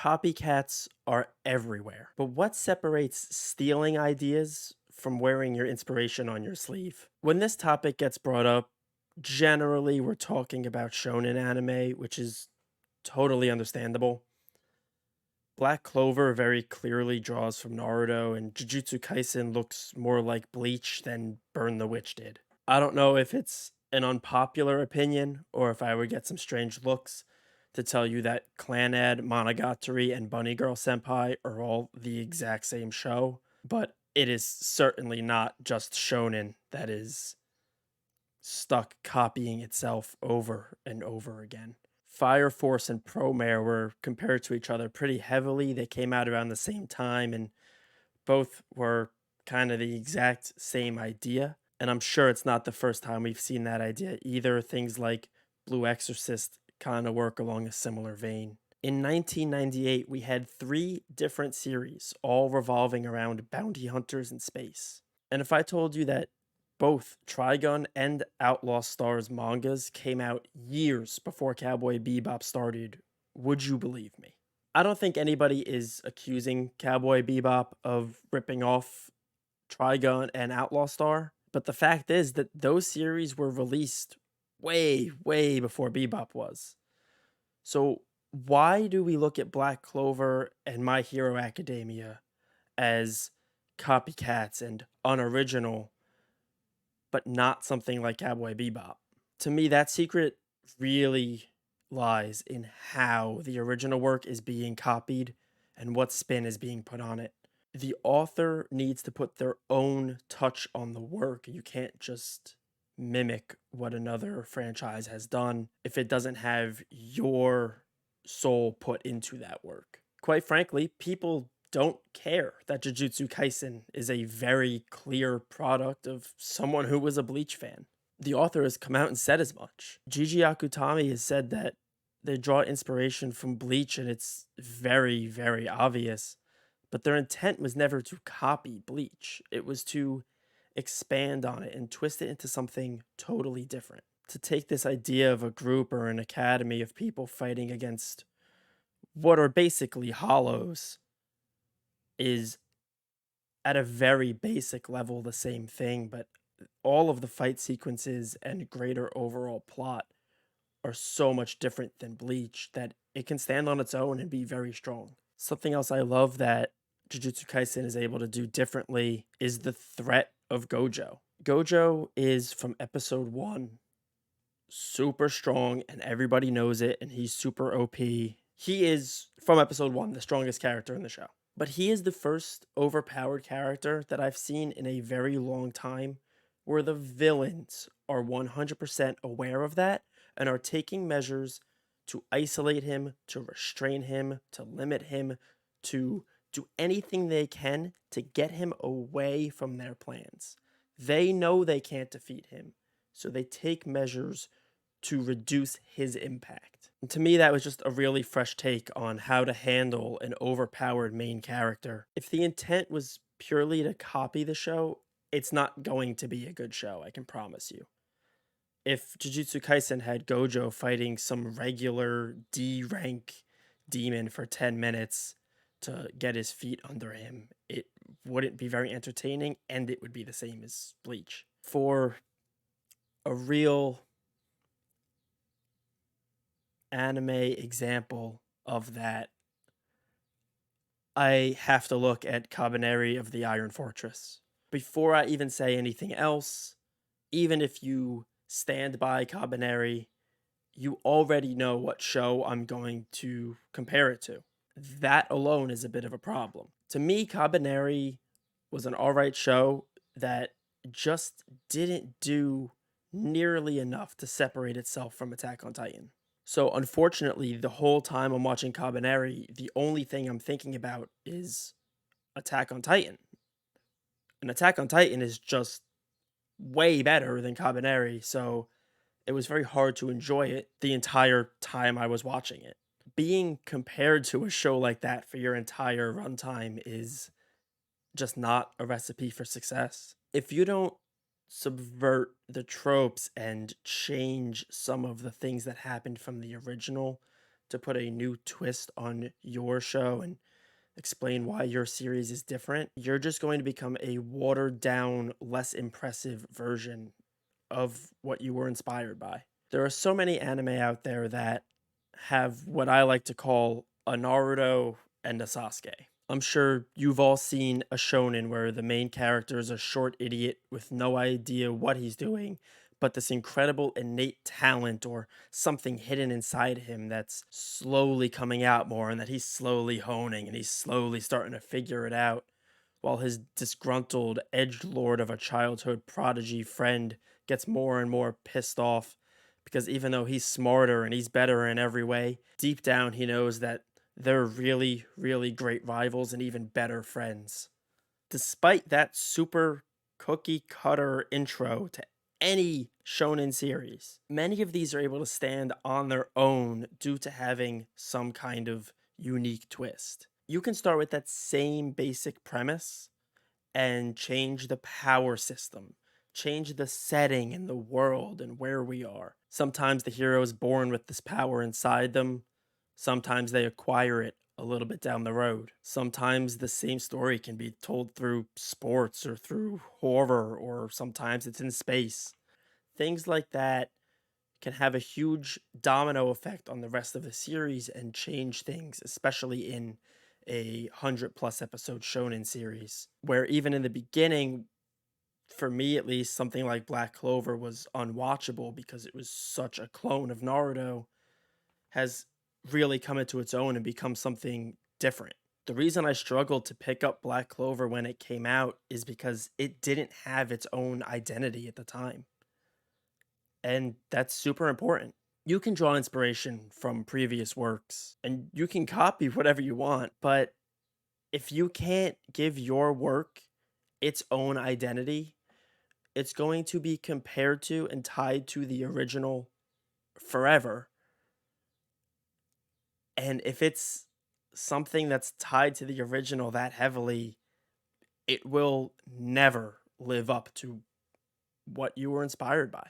Copycats are everywhere. But what separates stealing ideas from wearing your inspiration on your sleeve? When this topic gets brought up, generally we're talking about shonen anime, which is totally understandable. Black Clover very clearly draws from Naruto, and Jujutsu Kaisen looks more like Bleach than Burn the Witch did. I don't know if it's an unpopular opinion or if I would get some strange looks to tell you that Clanad, Monogatari, and Bunny Girl Senpai are all the exact same show, but it is certainly not just shonen that is stuck copying itself over and over again. Fire Force and Promare were compared to each other pretty heavily. They came out around the same time and both were kind of the exact same idea. And I'm sure it's not the first time we've seen that idea either. Things like Blue Exorcist kind of work along a similar vein. In 1998, we had three different series, all revolving around bounty hunters in space. And if I told you that both Trigun and Outlaw Stars mangas came out years before Cowboy Bebop started, would you believe me? I don't think anybody is accusing Cowboy Bebop of ripping off Trigun and Outlaw Star, but the fact is that those series were released way, way before Bebop was. So why do we look at Black Clover and My Hero Academia as copycats and unoriginal, but not something like Cowboy Bebop? To me, that secret really lies in how the original work is being copied and what spin is being put on it. The author needs to put their own touch on the work. You can't just mimic what another franchise has done if it doesn't have your soul put into that work. Quite frankly, people don't care that Jujutsu Kaisen is a very clear product of someone who was a Bleach fan. The author has come out and said as much. Gigi Akutami has said that they draw inspiration from Bleach and it's very, very obvious. But their intent was never to copy Bleach. It was to expand on it and twist it into something totally different. To take this idea of a group or an academy of people fighting against what are basically hollows is at a very basic level the same thing, but all of the fight sequences and greater overall plot are so much different than Bleach that it can stand on its own and be very strong. Something else I love that Jujutsu Kaisen is able to do differently is the threat of Gojo. Gojo is from episode 1 super strong and everybody knows it and he's super OP. He is from episode 1 the strongest character in the show. But he is the first overpowered character that I've seen in a very long time where the villains are 100% aware of that and are taking measures to isolate him, to restrain him, to limit him, to do anything they can to get him away from their plans. They know they can't defeat him, so they take measures to reduce his impact. And to me, that was just a really fresh take on how to handle an overpowered main character. If the intent was purely to copy the show, it's not going to be a good show, I can promise you. If Jujutsu Kaisen had Gojo fighting some regular D rank demon for 10 minutes to get his feet under him, it wouldn't be very entertaining and it would be the same as Bleach. For a real anime example of that, I have to look at Cabaneri of the Iron Fortress. Before I even say anything else, even if you stand by Cabaneri, you already know what show I'm going to compare it to. That alone is a bit of a problem. To me, Cabaneri was an alright show that just didn't do nearly enough to separate itself from Attack on Titan. So unfortunately, the whole time I'm watching Cabaneri, the only thing I'm thinking about is Attack on Titan. And Attack on Titan is just way better than Cabaneri, so it was very hard to enjoy it the entire time I was watching it. Being compared to a show like that for your entire runtime is just not a recipe for success. If you don't subvert the tropes and change some of the things that happened from the original to put a new twist on your show and explain why your series is different, you're just going to become a watered down, less impressive version of what you were inspired by. There are so many anime out there that have what I like to call a Naruto and a Sasuke. I'm sure you've all seen a shonen where the main character is a short idiot with no idea what he's doing, but this incredible innate talent or something hidden inside him that's slowly coming out more and that he's slowly honing and he's slowly starting to figure it out, while his disgruntled edgelord of a childhood prodigy friend gets more and more pissed off because even though he's smarter and he's better in every way, deep down he knows that they're really, really great rivals and even better friends. Despite that super cookie cutter intro to any shonen series, many of these are able to stand on their own due to having some kind of unique twist. You can start with that same basic premise and change the power system, change the setting and the world and where we are. Sometimes the hero is born with this power inside them, sometimes they acquire it a little bit down the road. Sometimes the same story can be told through sports or through horror, or sometimes it's in space. Things like that can have a huge domino effect on the rest of the series and change things, especially in a 100+ episode shonen series, where even in the beginning, for me at least, something like Black Clover was unwatchable because it was such a clone of Naruto, has really come into its own and become something different. The reason I struggled to pick up Black Clover when it came out is because it didn't have its own identity at the time. And that's super important. You can draw inspiration from previous works and you can copy whatever you want, but if you can't give your work its own identity, it's going to be compared to and tied to the original forever. And if it's something that's tied to the original that heavily, it will never live up to what you were inspired by.